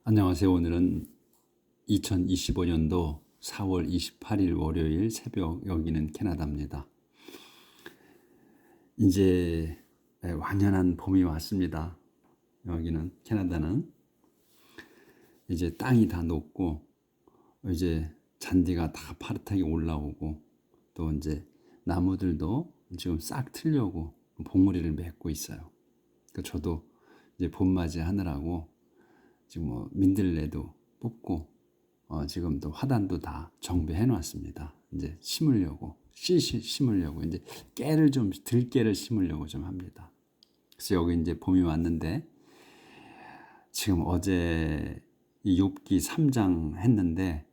안녕하세요. 오늘은 2025년도 4월 28일 월요일 새벽, 여기는 캐나다입니다. 이제 완연한 봄이 왔습니다. 여기는 캐나다는 이제 땅이 다 녹고 이제 잔디가 다 파릇하게 올라오고 또 이제 나무들도 지금 싹 틀려고 봉우리를 맺고 있어요. 저도 이제 봄맞이 하느라고 지금 민들레도 뽑고 지금도 화단도 다 정비해 놨습니다. 이제 심으려고 씨 심으려고 이제 들깨를 심으려고 좀 합니다. 그래서 여기 이제 봄이 왔는데 지금 어제 이 욥기 3장 했는데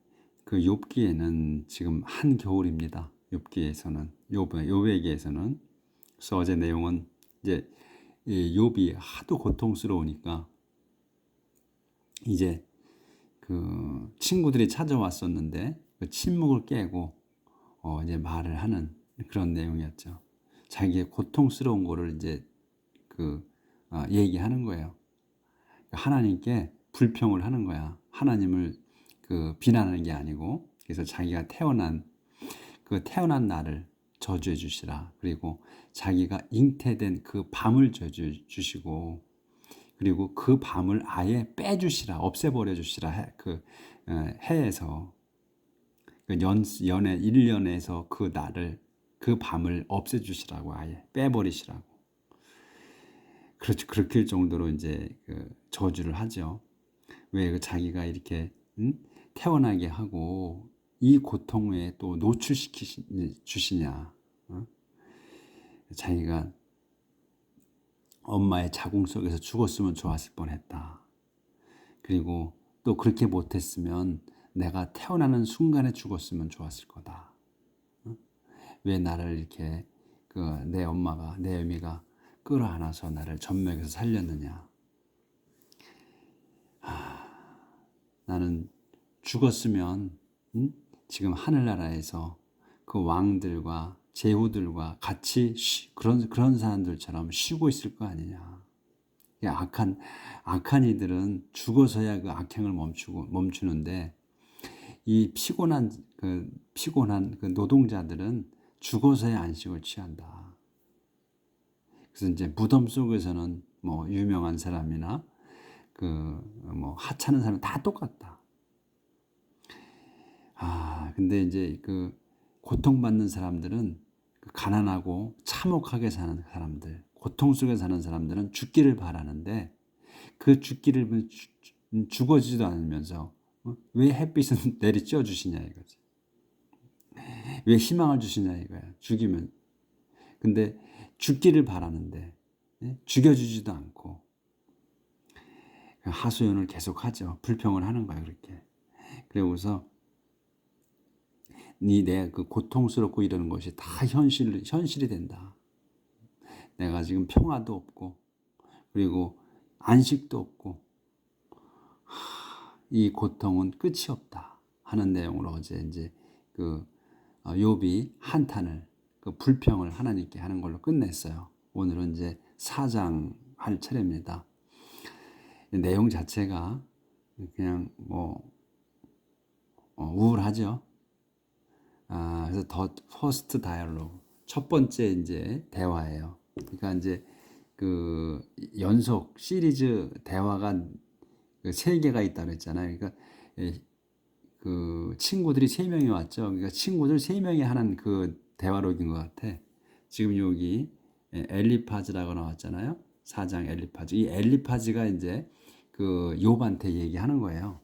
그 욥기에는 지금 한겨울입니다. 욥에게서는 그래서 어제 내용은 이제 이 욥이 하도 고통스러우니까 이제 그 친구들이 찾아왔었는데 그 침묵을 깨고 이제 말을 하는 그런 내용이었죠. 자기의 고통스러운 거를 이제 얘기하는 거예요. 하나님께 불평을 하는 거야. 하나님을 비난하는 게 아니고, 그래서 자기가 태어난 날을 저주해 주시라. 그리고 자기가 잉태된 그 밤을 저주해 주시고, 그리고 그 밤을 아예 빼주시라, 없애버려 주시라. 해에서 연애 1년에서 그 밤을 없애주시라고, 아예 빼버리시라고. 그렇죠. 그렇게 정도로 이제 저주를 하죠. 왜 자기가 이렇게 태어나게 하고 이 고통에 또 주시냐. 자기가 엄마의 자궁 속에서 죽었으면 좋았을 뻔했다. 그리고 또 그렇게 못했으면 내가 태어나는 순간에 죽었으면 좋았을 거다. 왜 나를 이렇게 내 엄마가, 내 어미가 끌어안아서 나를 젖먹여서 살렸느냐. 나는 죽었으면 지금 하늘나라에서 그 왕들과 제후들과 같이 그런 사람들처럼 쉬고 있을 거 아니냐. 악한 이들은 죽어서야 그 악행을 멈추는데 이 피곤한 그 노동자들은 죽어서야 안식을 취한다. 그래서 이제 무덤 속에서는 뭐 유명한 사람이나 하찮은 사람 다 똑같다. 근데 이제 고통받는 사람들은 가난하고 참혹하게 사는 사람들, 고통 속에 사는 사람들은 죽기를 바라는데 그 죽기를 죽어지지도 않으면서 왜 햇빛은 내리쬐어 주시냐 이거지. 왜 희망을 주시냐 이거야. 죽이면. 근데 죽기를 바라는데 죽여주지도 않고 하소연을 계속하죠. 불평을 하는 거야 그렇게. 그러고서 내 고통스럽고 이러는 것이 다 현실이 된다. 내가 지금 평화도 없고 그리고 안식도 없고 이 고통은 끝이 없다 하는 내용으로 어제 이제 욥이 한탄을 불평을 하나님께 하는 걸로 끝냈어요. 오늘은 이제 4장 할 차례입니다. 내용 자체가 그냥 우울하죠. 그래서 더 퍼스트 다이얼로그, 첫 번째 이제 대화예요. 그러니까 이제 연속 시리즈 대화가 3개가 있다고 했잖아요. 그러니까 친구들이 3명이 왔죠. 그러니까 친구들 3명이 하는 대화록인 것 같아. 지금 여기 엘리파즈라고 나왔잖아요. 4장 엘리파즈. 이 엘리파즈가 이제 욥한테 얘기하는 거예요.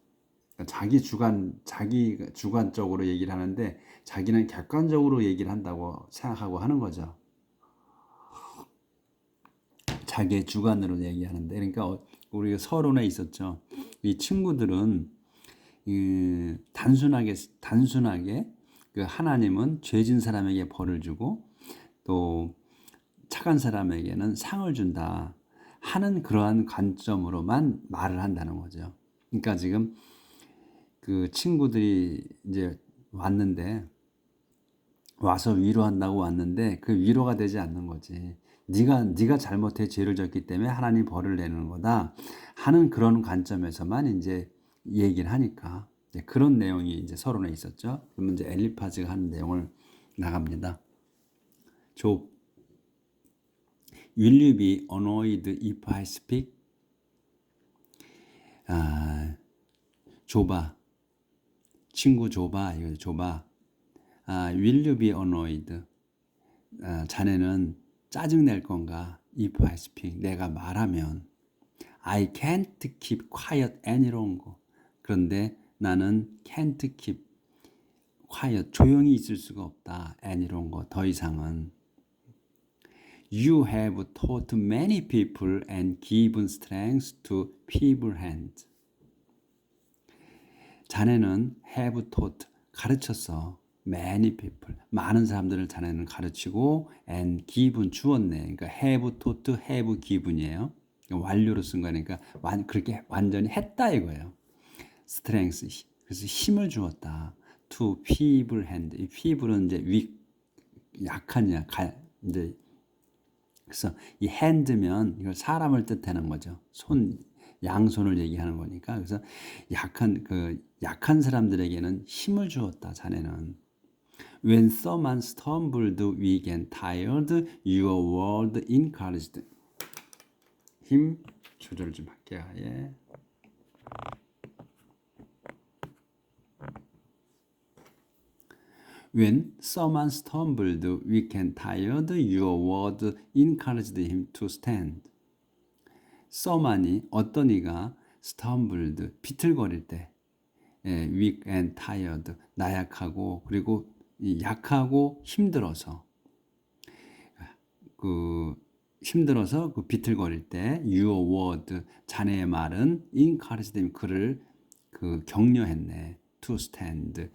자기 주관적으로 얘기를 하는데 자기는 객관적으로 얘기를 한다고 생각하고 하는 거죠. 자기의 주관으로 얘기하는데, 그러니까 우리가 서론에 있었죠. 이 친구들은 단순하게 하나님은 죄진 사람에게 벌을 주고 또 착한 사람에게는 상을 준다 하는 그러한 관점으로만 말을 한다는 거죠. 그러니까 지금 친구들이 이제 와서 위로한다고 왔는데 그 위로가 되지 않는 거지. 네가 잘못해 죄를 졌기 때문에 하나님 벌을 내는 거다 하는 그런 관점에서만 이제 얘기를 하니까 이제 그런 내용이 이제 서론에 있었죠. 그러면 이제 엘리파즈가 하는 내용을 나갑니다. 조 Will you be annoyed if I speak? 조바, 친구 조바, 이거 조바. Will you be annoyed? 자네는 짜증 낼 건가? If I speak, 내가 말하면 I can't keep quiet any longer. 그런데 나는 can't keep quiet, 조용히 있을 수가 없다. any longer, 더 이상은. You have taught many people and given strength to feeble hands. 자네는 have taught, 가르쳤어. many people, 많은 사람들을 자네는 가르치고 and given, 주었네. 그러니까 have taught, have given이에요. 완료로 쓴 거니까 그렇게 완전히 했다 이거예요. strength, 그래서 힘을 주었다. to feeble hand, 이 feeble은 이제 약한 이제 그래서 이 hand면 이걸 사람을 뜻하는 거죠. 양손을 얘기하는 거니까. 그래서 약한 사람들에게는 힘을 주었다. 자네는. When someone stumbled, weak and tired, your word encouraged. 힘 조절 좀 할게요. 예. When someone stumbled, weak and tired, your word encouraged him to stand. someone이 어떤 이가 stumbled, 비틀거릴 때, weak and tired, 나약하고 그리고 약하고 힘들어서 힘들어서 비틀거릴 때 your word, 자네의 말은 encouraged him, 그를 격려했네. to stand,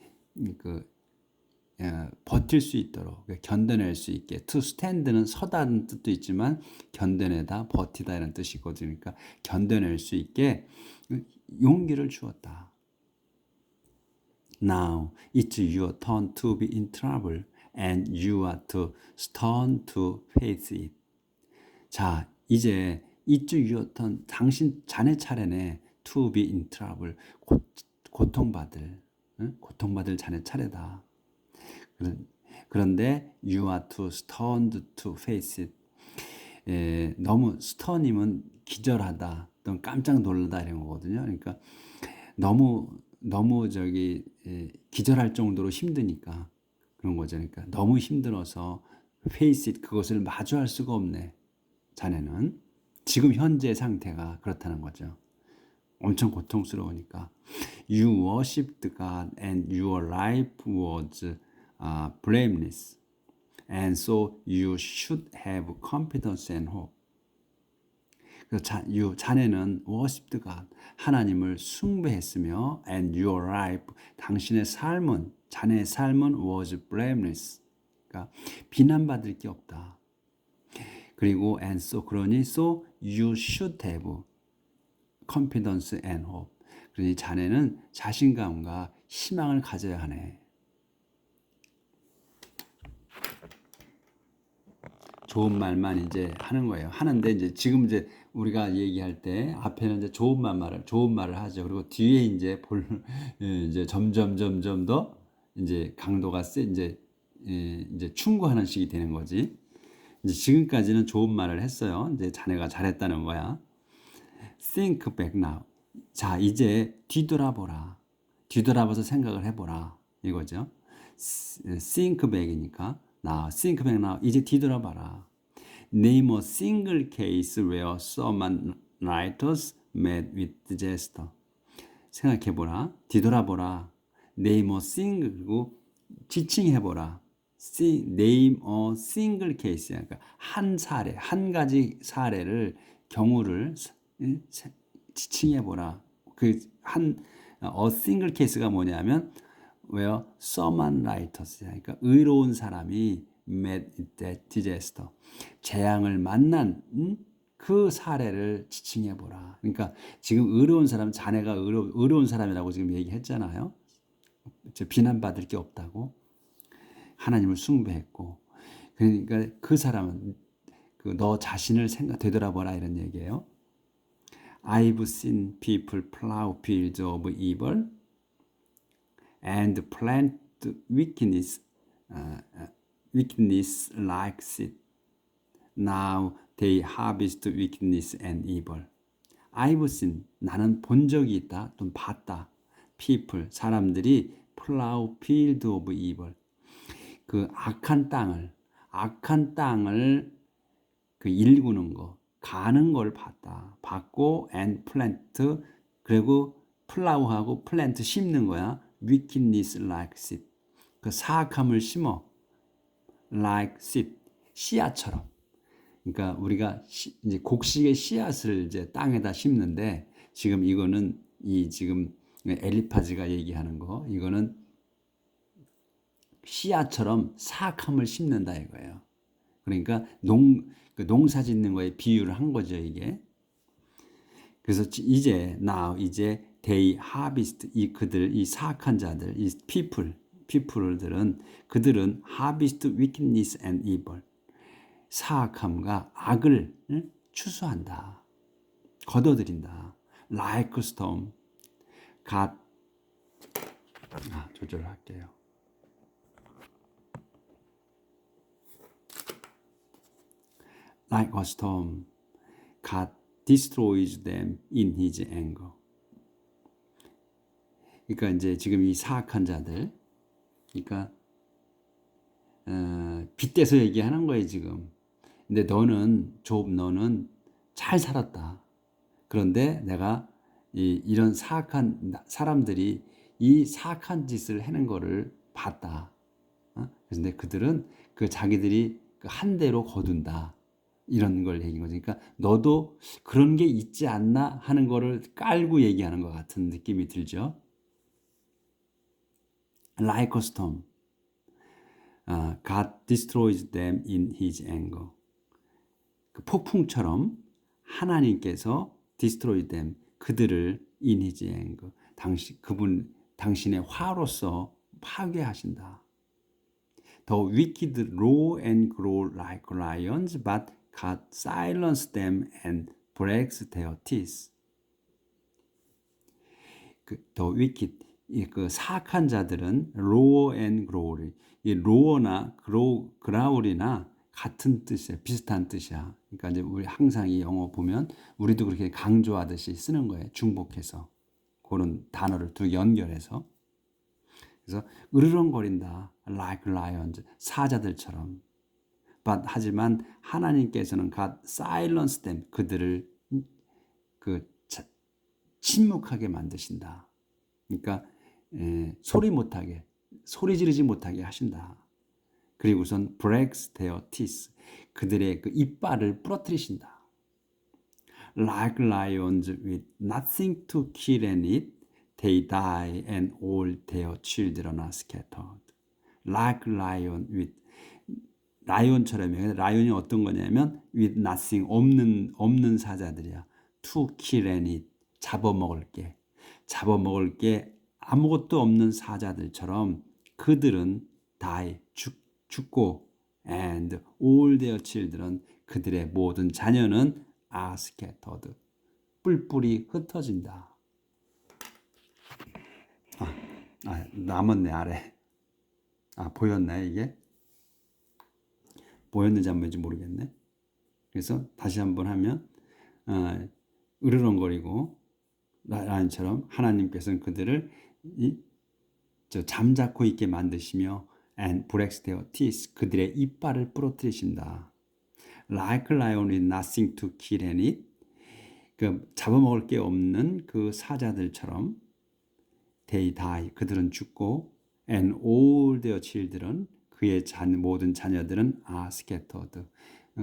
버틸 수 있도록, 견뎌낼 수 있게. to stand는 서다는 뜻도 있지만 견뎌내다, 버티다 이런 뜻이거든요. 그러니까 견뎌낼 수 있게 용기를 주었다. Now it's your turn to be in trouble and you are to stand to face it. 자, 이제 it's your turn, 자네 차례네. to be in trouble, 고통받을 자네 차례다. 그런데 you are to stand to face it. 너무 stun이면 기절하다, 또는 깜짝 놀라다 이런 거거든요. 그러니까 너무 기절할 정도로 힘드니까 그런 거죠. 그러니까 너무 힘들어서 face it, 그것을 마주할 수가 없네. 자네는 지금 현재 상태가 그렇다는 거죠. 엄청 고통스러우니까. You worshipped God and your life was blameless. And so you should have confidence and hope. 자네는 worshipped God, 하나님을 숭배했으며 and your life, 자네의 삶은 was blameless. 그러니까 비난받을 게 없다. 그리고 and so, 그러니 so you should have confidence and hope. 그러니 자네는 자신감과 희망을 가져야 하네. 좋은 말만 이제 하는 거예요. 하는데 이제 지금 이제 우리가 얘기할 때 앞에는 이제 좋은 말을 하죠. 그리고 뒤에 이제 이제 점점 더 이제 강도가 이제 충고하는 식이 되는 거지. 이제 지금까지는 좋은 말을 했어요. 이제 자네가 잘했다는 거야. Think back now. 자, 이제 뒤돌아봐서 생각을 해보라. 이거죠. Think back이니까. Now, think back now. 이제 뒤돌아봐라. Name a single case where someone writers met with disaster. 생각해보라. 뒤돌아보라. Name a single, 그리고 지칭해보라. Name a single case. 그러니까 한 가지 사례를, 경우를 지칭해보라. a single case가 뭐냐면 where someone writers, 그러니까 의로운 사람이 met that disaster, 재앙을 만난 그 사례를 지칭해보라. 그러니까 지금 의로운 사람, 자네가 의로운 사람이라고 지금 얘기했잖아요. 비난받을 게 없다고. 하나님을 숭배했고. 그러니까 그 사람은 너 자신을 되돌아보라 이런 얘기예요. I've seen people plow fields of evil and plant wickedness, wickedness like seed. Now they harvest wickedness and evil. I've seen, 나는 본 적이 있다, 또 봤다. People, 사람들이 plow field of evil, 그 악한 땅을 그 일구는 거, 가는 걸 봤고, and plant, 그리고 plow하고 plant 심는 거야. wickedness like seed, 그 사악함을 심어. like seed, 씨앗처럼. 그러니까 우리가 이제 곡식의 씨앗을 이제 땅에다 심는데, 지금 이거는 이 지금 엘리파즈가 얘기하는 거, 이거는 씨앗처럼 사악함을 심는다 이거예요. 그러니까 농사 짓는 거에 비유를 한 거죠, 이게. 그래서 이제 they harvest, 이 사악한 자들, 이 people들은 그들은 harvest wickedness and evil, 사악함과 악을 추수한다, 거둬들인다. like a storm, 조절할게요. like a storm, God destroys them in his anger. 그러니까 이제 지금 이 사악한 자들, 그러니까 빗대서 얘기하는 거예요 지금. 근데 너는 잘 살았다. 그런데 내가 이런 사악한 사람들이 이 사악한 짓을 하는 거를 봤다. 그런데 그들은 그 자기들이 한 대로 거둔다. 이런 걸 얘기한 거죠. 그러니까 너도 그런 게 있지 않나 하는 거를 깔고 얘기하는 것 같은 느낌이 들죠. Like a storm, God destroys them in His anger. 그 폭풍처럼 하나님께서 destroy them, 그들을 in His anger, 당신의 화로서 파괴하신다. The wicked roar and growl like lions, but God silences them and breaks their teeth. The wicked, 그 사악한 자들은 roar and growl, 이 roar나 growl이나 같은 뜻이야, 비슷한 뜻이야. 그러니까 이제 우리 항상 이 영어 보면 우리도 그렇게 강조하듯이 쓰는 거예요. 중복해서 그런 단어를 두 연결해서. 그래서 으르렁거린다, like lions, 사자들처럼. 하지만 하나님께서는 God silence them, 그들을 침묵하게 만드신다. 그러니까 소리 지르지 못하게 하신다. 그리고선 breaks their teeth, 그들의 그 이빨을 부러뜨리신다. Like lions with nothing to kill and eat, they die and all their children are scattered. Like lion with, 라이온처럼요. 라이온이 어떤 거냐면 with nothing, 없는 사자들이야. to kill and eat, 잡아먹을 게 아무것도 없는 사자들처럼 그들은 die, 죽고, and all their children, 그들의 모든 자녀는 are scattered, 뿔뿔이 흩어진다. 남았네, 아래. 보였나요, 이게? 보였는지 안 보였는지 모르겠네. 그래서 다시 한번 하면, 으르렁거리고, 라인처럼 하나님께서는 그들을 잠자코 있게 만드시며, and breaks their teeth, 그들의 이빨을 부러뜨리신다. Like lion with nothing to kill and eat, 그 잡아먹을 게 없는 그 사자들처럼, they die, 그들은 죽고, and all their children, 그의 모든 자녀들은 are scattered,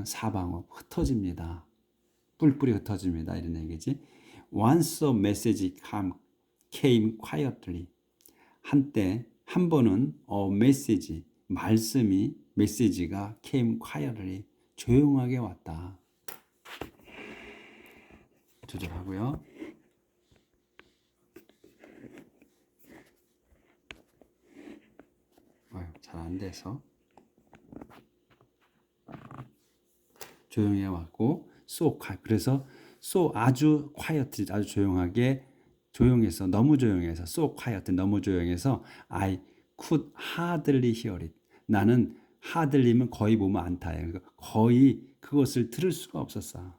사방으로 흩어집니다. 뿔뿔이 흩어집니다. 이런 얘기지. Once a message came quietly, 한 번은 메시지가 came quietly, 조용하게 왔다. 조절하고요. 잘 안 돼서 조용히 왔고, 그래서 so 아주 quietly 아주 조용해서 너무 조용해서 so quiet 너무 조용해서 I could hardly hear it. 나는 hardly면 거의 보면 않다예요. 그러니까 거의 그것을 들을 수가 없었어.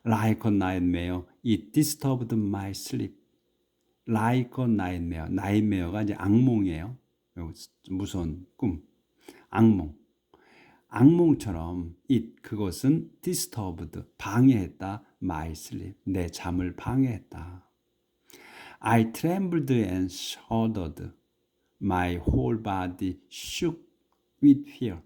Like a nightmare, it disturbed my sleep. Like a nightmare, nightmare가 이제 악몽이에요. 무서운 꿈, 악몽. 악몽처럼 그것은 disturbed, 방해했다. my sleep, 내 잠을 방해했다. I trembled and shuddered. My whole body shook with fear.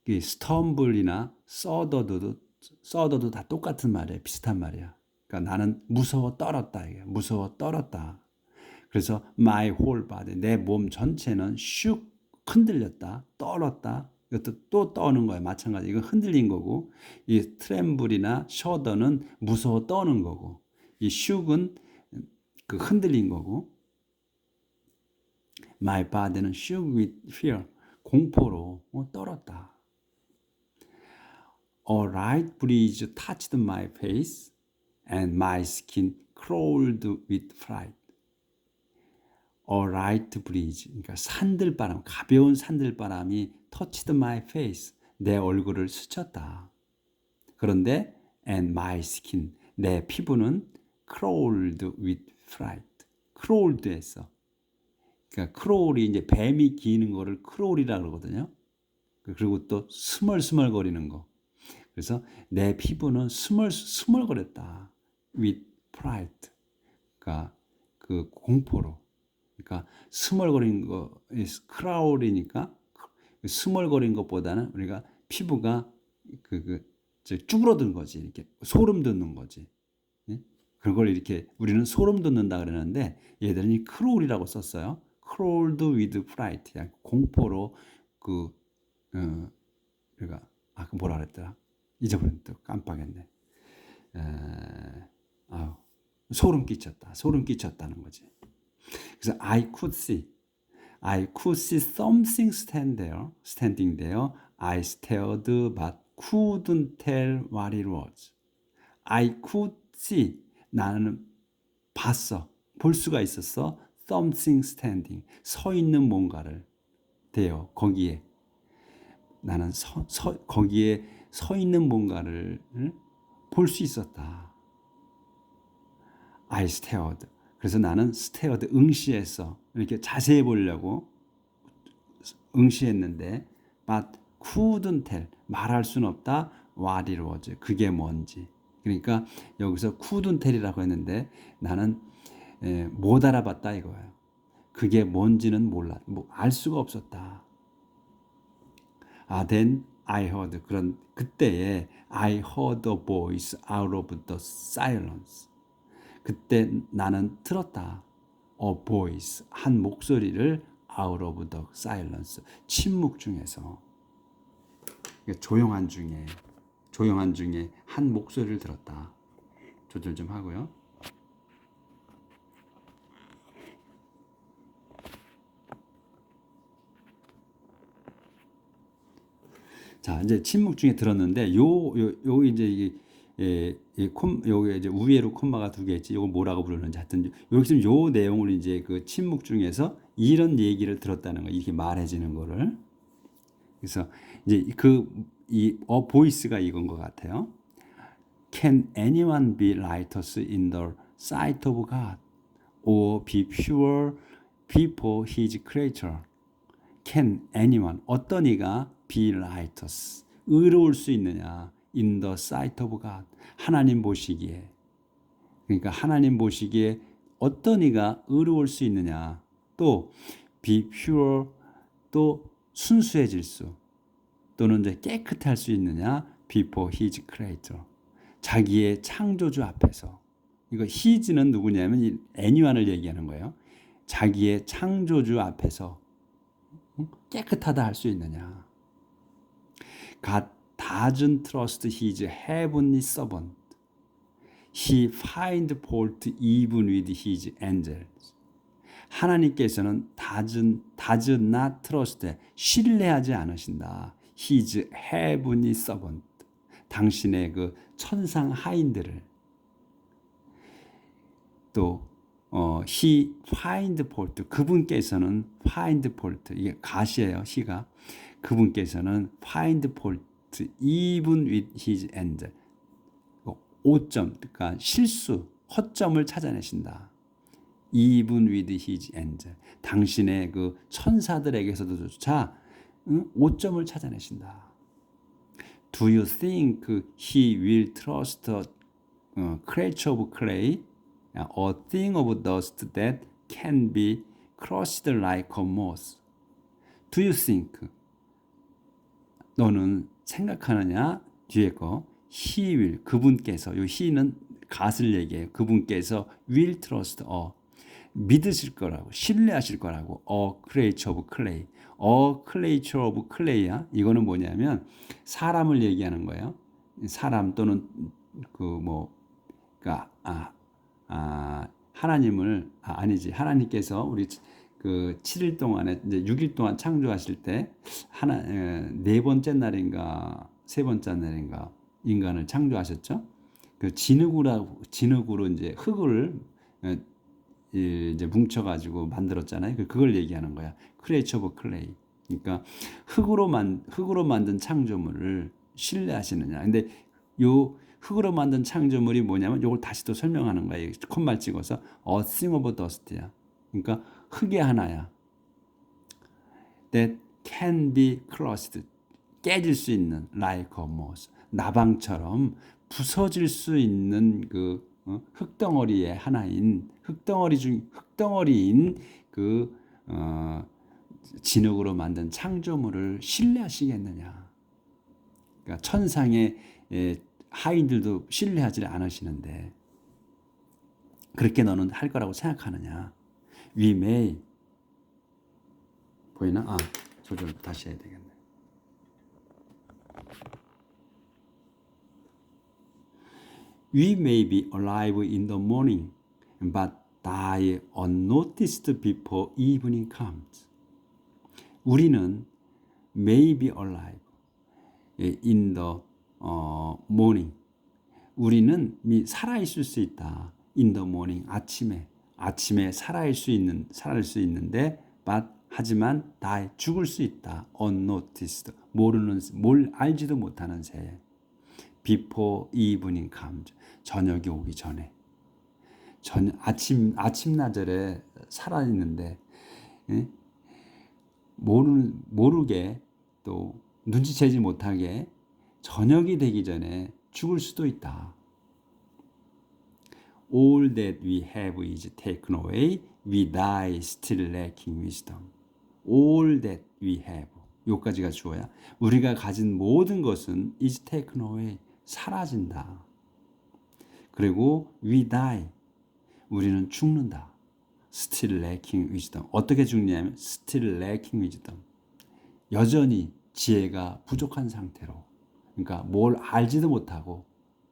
stumble이나 써더도 다 똑같은 말이에요. 비슷한 말이야. 그러니까 나는 무서워 떨었다. 이게 무서워 떨었다. 그래서 my whole body, 내 몸 전체는 shook, 흔들렸다, 떨었다. 이것도 또 떠는 거예요. 마찬가지. 이건 흔들린 거고, 이 tremble이나 shudder는 무서워 떠는 거고, 이 shook은 그 흔들린 거고, my body는 shook with fear, 공포로 떨었다. A light breeze touched my face and my skin crawled with fright. A light breeze, 그러니까 산들바람, 가벼운 산들바람이 touched my face, 내 얼굴을 스쳤다. 그런데 and my skin, 내 피부는 crawled with fright, crawled 했어. 그러니까 crawl이 이제 뱀이 기는 거를 crawl이라고 그러거든요. 그리고 또 스멀스멀거리는 거. 그래서 내 피부는 스멀거렸다. with fright. 그러니까 그 공포로. 그러니까 스멀거리는 거, 크라울이니까 스멀거린 것보다는 우리가 피부가 쭈그러든 거지. 이렇게 소름 돋는 거지. 그걸 이렇게 우리는 소름 돋는다 그러는데 얘들은 이 크롤이라고 썼어요. crawled with fright. 공포로 우리가 그 뭐라 그랬더라? 잊어버렸다. 깜빡했네. 소름 끼쳤다는 거지. 그래서 I could see something standing there. I stared but couldn't tell what it was. I could see, 나는 볼 수가 있었어. something standing, 서 있는 뭔가를 there, 거기에 나는 거기에 서 있는 뭔가를 볼 수 있었다. I stared. 그래서 나는 stared, 응시했어. 이렇게 자세히 보려고 응시했는데 but couldn't tell, 말할 수는 없다. what it was, 그게 뭔지. 그러니까 여기서 couldn't tell이라고 했는데 나는 못 알아봤다 이거예요. 그게 뭔지는 알 수가 없었다. Then I heard, 그때에 I heard a voice out of the silence. 그때 나는 들었다. A voice, 한 목소리를 out of the silence, 침묵 중에서. 조용한 중에 한 목소리를 들었다. 조절 좀 하고요. 자, 이제 침묵 중에 들었는데 요 이제 여기 이제 우회로 콤마가 두 개 있지. 이거 뭐라고 부르는지 하여튼 여기서 요 내용을 이제 그 침묵 중에서 이런 얘기를 들었다는 거, 이렇게 말해지는 거를. 그래서 이제 이 보이스가 이건 것 같아요. Can anyone be righteous in the sight of God, or be pure before His creature? Can anyone, 어떤 이가 be righteous, 의로울 수 있느냐? In the sight of God, 하나님 보시기에. 그러니까 하나님 보시기에 어떤 이가 의로울 수 있느냐? 또 be pure, 또 순수해질 수, 또는 이제 깨끗할 수 있느냐? Before His creator, 자기의 창조주 앞에서. 이거 His는 누구냐면 anyone을 얘기하는 거예요. 자기의 창조주 앞에서 깨끗하다 할 수 있느냐? God doesn't trust His heavenly servant. He finds fault even with His angels. 하나님께서는 does not trust, 신뢰하지 않으신다. His heavenly servant, 당신의 그 천상 하인들을 또 he find fault 그분께서는 find fault 이게 가시예요. he가 그분께서는 find fault even with his angel 오점 그러니까 실수 허점을 찾아내신다. even with his angel 당신의 그 천사들에게서도조차 오점을 찾아내신다. Do you think he will trust a creature of clay, a thing of dust that can be crushed like a moth? Do you think? 너는 생각하느냐? 뒤에 거 he will 그분께서 요 he는 갓을 얘기해요. 그분께서 will trust 믿으실 거라고 신뢰하실 거라고 creature of clay. creature of clay야. 이거는 뭐냐면 사람을 얘기하는 거예요. 사람 또는 그러니까 하나님을 아니지 하나님께서 우리 그 7일 동안에 이제 6일 동안 창조하실 때 네 번째 날인가 세 번째 날인가 인간을 창조하셨죠. 그 진흙으로 이제 흙을 이제 뭉쳐가지고 만들었잖아요. 그걸 얘기하는 거야. 크리에이처 오브 클레이. 그러니까 흙으로 만든 창조물을 신뢰하시느냐. 근데 요 흙으로 만든 창조물이 뭐냐면 요걸 다시 또 설명하는 거야. 콧말 찍어서 a thing of dust야. 그러니까 흙의 하나야. That can be crushed. 깨질 수 있는 like a moth. 나방처럼 부서질 수 있는 그 흙덩어리의 하나인 흙덩어리인 그 진흙으로 만든 창조물을 신뢰하시겠느냐? 그러니까 천상의 하인들도 신뢰하지 않으시는데 그렇게 너는 할 거라고 생각하느냐? We may 보이나? 조절 다시 해야 되겠네. We may be alive in the morning, but die unnoticed before evening comes. 우리는 may be alive in the morning. 우리는 살아있을 수 있다. In the morning, 아침에 살아있을 수 있는데, but 하지만 die 죽을 수 있다. Unnoticed, 뭘 알지도 못하는 새에. Before evening comes. 저녁이 오기 전에. 아침나절에 살아있는데, 모르게 또 눈치채지 못하게 저녁이 되기 전에 죽을 수도 있다. All that we have is taken away. We die still lacking wisdom. All that we have. 요까지가 주어야. 우리가 가진 모든 것은 is taken away. 사라진다. 그리고 we die. 우리는 죽는다. Still lacking wisdom. 어떻게 죽냐면 still lacking wisdom. 여전히 지혜가 부족한 상태로. 그러니까 뭘 알지도 못하고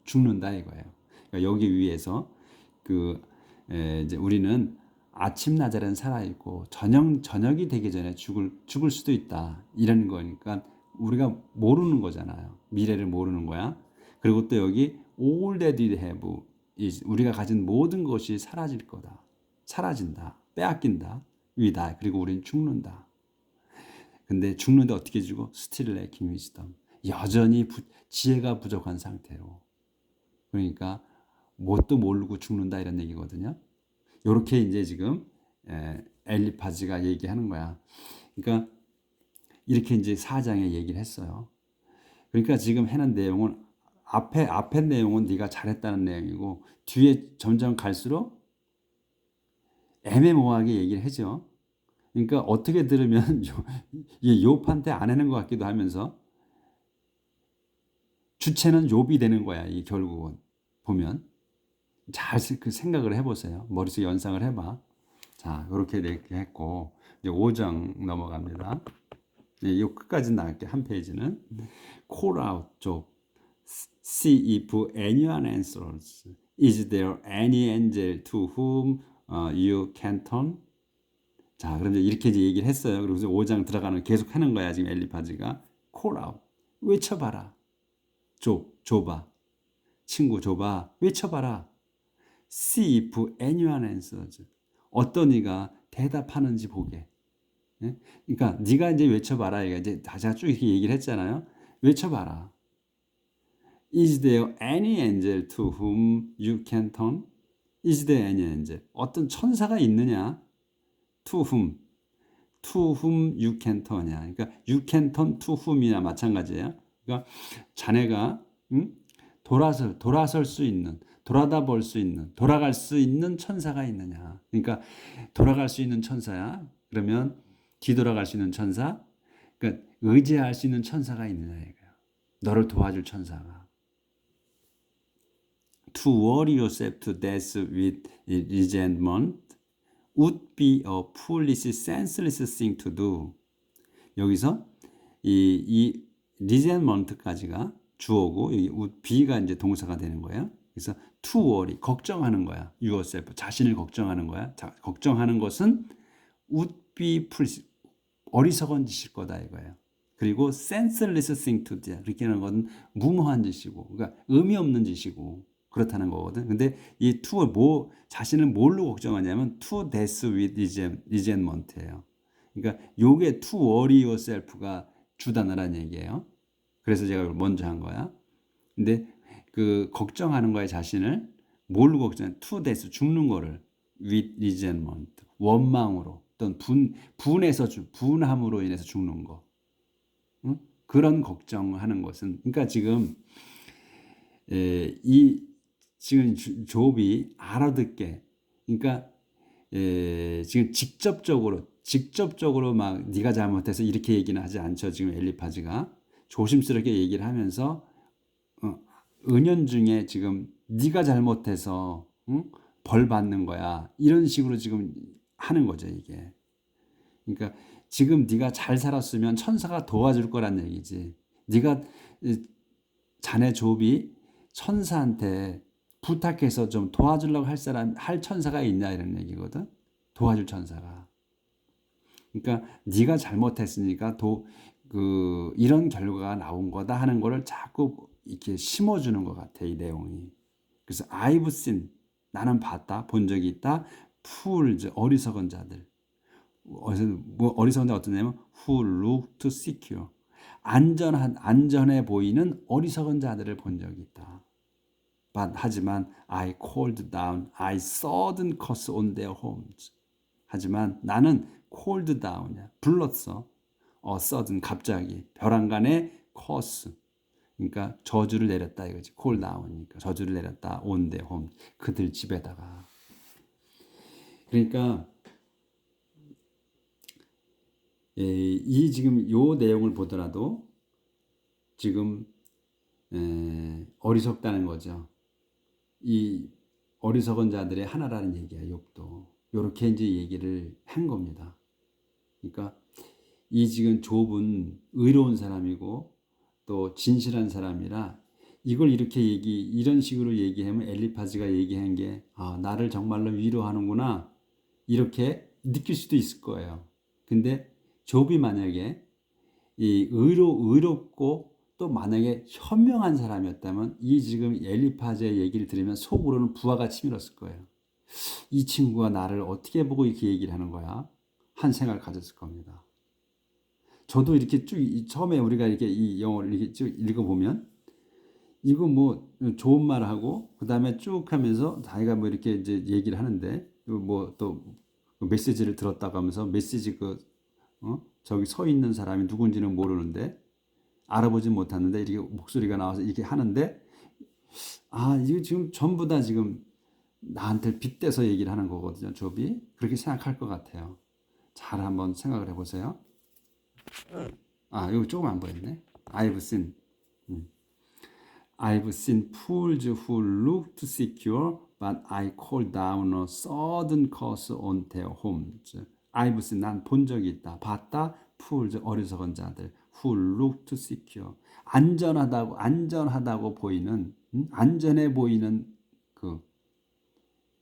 죽는다 이거예요. 그러니까 여기 위에서 이제 우리는 아침 낮에는 살아 있고 저녁이 되기 전에 죽을 수도 있다. 이런 거니까 우리가 모르는 거잖아요. 미래를 모르는 거야. 그리고 또 여기 all that we have is 우리가 가진 모든 것이 사라질 거다. 사라진다. 빼앗긴다. we die. 그리고 우리는 죽는다. 근데 죽는데 어떻게 죽어? Still lacking wisdom. 여전히 지혜가 부족한 상태로. 그러니까 뭣도 모르고 죽는다 이런 얘기거든요. 이렇게 이제 지금 엘리파즈가 얘기하는 거야. 그러니까 이렇게 이제 4장에 얘기를 했어요. 그러니까 지금 해는 내용은 앞에 내용은 네가 잘했다는 내용이고 뒤에 점점 갈수록 애매모호하게 얘기를 하죠. 그러니까 어떻게 들으면 욥한테 안 하는 것 같기도 하면서 주체는 욥이 되는 거야. 이 결국은 보면 잘 그 생각을 해보세요. 머릿속에 연상을 해봐. 자, 이렇게 했고 이제 5장 넘어갑니다. 이 끝까지 나갈게. 한 페이지는 call out 쪽 see if anyone answers. Is there any angel to whom you can turn? 자, 그럼 이렇게 이제 얘기를 했어요. 그래서 5장 들어가는 계속 하는 거야. 지금 엘리파즈가 call out 외쳐봐라. 쪽 줘봐. 친구 줘봐. 외쳐봐라. See if anyone answers. 어떤 이가 대답하는지 보게. 예? 그러니까 네가 이제 외쳐봐라. 이제 제가 쭉 이렇게 얘기를 했잖아요. 외쳐봐라. Is there any angel to whom you can turn? Is there any angel? 어떤 천사가 있느냐? To whom? To whom you can turn이야. 그러니까 you can turn to whom이나 마찬가지예요. 그러니까 자네가 돌아설 수 있는, 돌아다 볼 수 있는, 돌아갈 수 있는 천사가 있느냐. 그러니까 돌아갈 수 있는 천사야. 그러면 뒤돌아갈 수 있는 천사. 그러니까 의지할 수 있는 천사가 있느냐 이거야. 너를 도와줄 천사가. To worry yourself to death with resentment would be a foolish, senseless thing to do. 여기서 이 resentment까지가 주어고 여기 would be가 이제 동사가 되는 거예요. 그래서 to worry, 걱정하는 거야. yourself, 자신을 걱정하는 거야. 걱정하는 것은 would be foolish, 어리석은 짓일 거다 이거예요. 그리고 senseless thing to do, 이렇게 하는 것은 무모한 짓이고, 그러니까 의미 없는 짓이고 그렇다는 거거든. 근데 이 to 자신을 뭘로 걱정하냐면 to death with resentment예요. 그러니까 요게 to worry yourself가 주단어란 얘기예요. 그래서 제가 이걸 먼저 한 거야. 근데 그 걱정하는 거에 자신을 뭘로 걱정해? to death, 죽는 거를 with resentment, 원망으로 또는 분해서 분함으로 인해서 죽는 거. 응? 그런 걱정하는 것은, 그러니까 지금 지금 욥이 알아듣게, 그러니까 지금 직접적으로 막 네가 잘못해서 이렇게 얘기는 하지 않죠. 지금 엘리파즈가 조심스럽게 얘기를 하면서 은연중에 지금 네가 잘못해서 벌 받는 거야. 이런 식으로 지금 하는 거죠, 이게. 그러니까 지금 네가 잘 살았으면 천사가 도와줄 거란 얘기지. 네가 자네 욥이 천사한테 부탁해서 좀 도와주려고 할 천사가 있냐 이런 얘기거든. 도와줄 천사가. 그러니까 네가 잘못했으니까 이런 결과가 나온 거다 하는 거를 자꾸 이렇게 심어주는 것 같아, 이 내용이. 그래서 I've seen, 나는 봤다, 본 적이 있다. fools, 어리석은 자들. 어리석은 자 어떠냐면 who look to secure, 안전해 보이는 어리석은 자들을 본 적이 있다. 하지만 I called down, I sudden curse on their homes. 하지만 나는 called down이야. 불렀어. sudden, 갑자기. 벼랑간에 curse. 그러니까 저주를 내렸다 이거지. call down이니까 저주를 내렸다. on their home. 그들 집에다가. 그러니까 이 지금 요 내용을 보더라도 지금 어리석다는 거죠. 이 어리석은 자들의 하나라는 얘기야, 욥도. 요렇게 이제 얘기를 한 겁니다. 그러니까 이 지금 욥은 의로운 사람이고 또 진실한 사람이라 이걸 이런 식으로 얘기하면 엘리파즈가 얘기한 게 나를 정말로 위로하는구나 이렇게 느낄 수도 있을 거예요. 근데 욥이 만약에 이 의롭고 또 만약에 현명한 사람이었다면 이 지금 엘리파즈의 얘기를 들으면 속으로는 부하가 치밀었을 거예요. 이 친구가 나를 어떻게 보고 이렇게 얘기를 하는 거야? 한 생각을 가졌을 겁니다. 저도 이렇게 쭉 처음에 우리가 이렇게 이 영어를 이렇게 쭉 읽어보면 이거 뭐 좋은 말하고 그 다음에 쭉 하면서 자기가 뭐 이렇게 이제 얘기를 하는데 뭐 또 메시지를 들었다고 하면서 메시지 저기 서 있는 사람이 누군지는 모르는데 알아보지 못하는데 이렇게 목소리가 나와서 이렇게 하는데 이거 지금 전부 다 지금 나한테 빗대서 얘기를 하는 거거든요. 욥이 그렇게 생각할 것 같아요. 잘 한번 생각을 해보세요. 여기 조금 안 보였네. I've seen fools who looked secure, but I called down a sudden curse on their homes. I've seen, 난 본 적이 있다. 봤다. fools, 어리석은 자들. who looked secure. 안전하다고 보이는, 안전해 보이는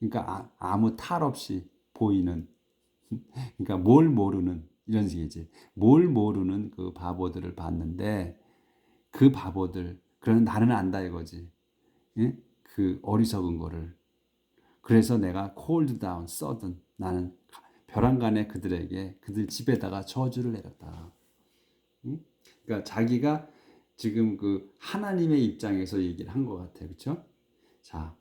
그러니까 아무 탈 없이 보이는, 그러니까 뭘 모르는, 이런 식이지. 뭘 모르는 그 바보들을 봤는데 그 바보들, 그러나 나는 안다 이거지. 예? 그 어리석은 거를. 그래서 내가 cooled down, sudden 나는 벼랑간에 그들에게 그들 집에다가 저주를 내렸다. 응? 그러니까 자기가 지금 그 하나님의 입장에서 얘기를 한 것 같아요. 그렇죠? 자,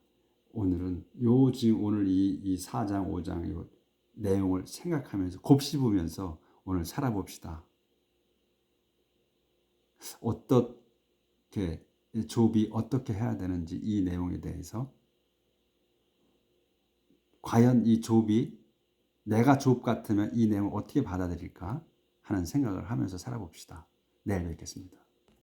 오늘은 지금 오늘 이 4장, 5장 요 내용을 생각하면서 곱씹으면서 오늘 살아봅시다. 어떻게 욥이 어떻게 해야 되는지 이 내용에 대해서 과연 이 욥이 내가 욥 같으면 이 내용을 어떻게 받아들일까 하는 생각을 하면서 살아봅시다. 내일 뵙겠습니다.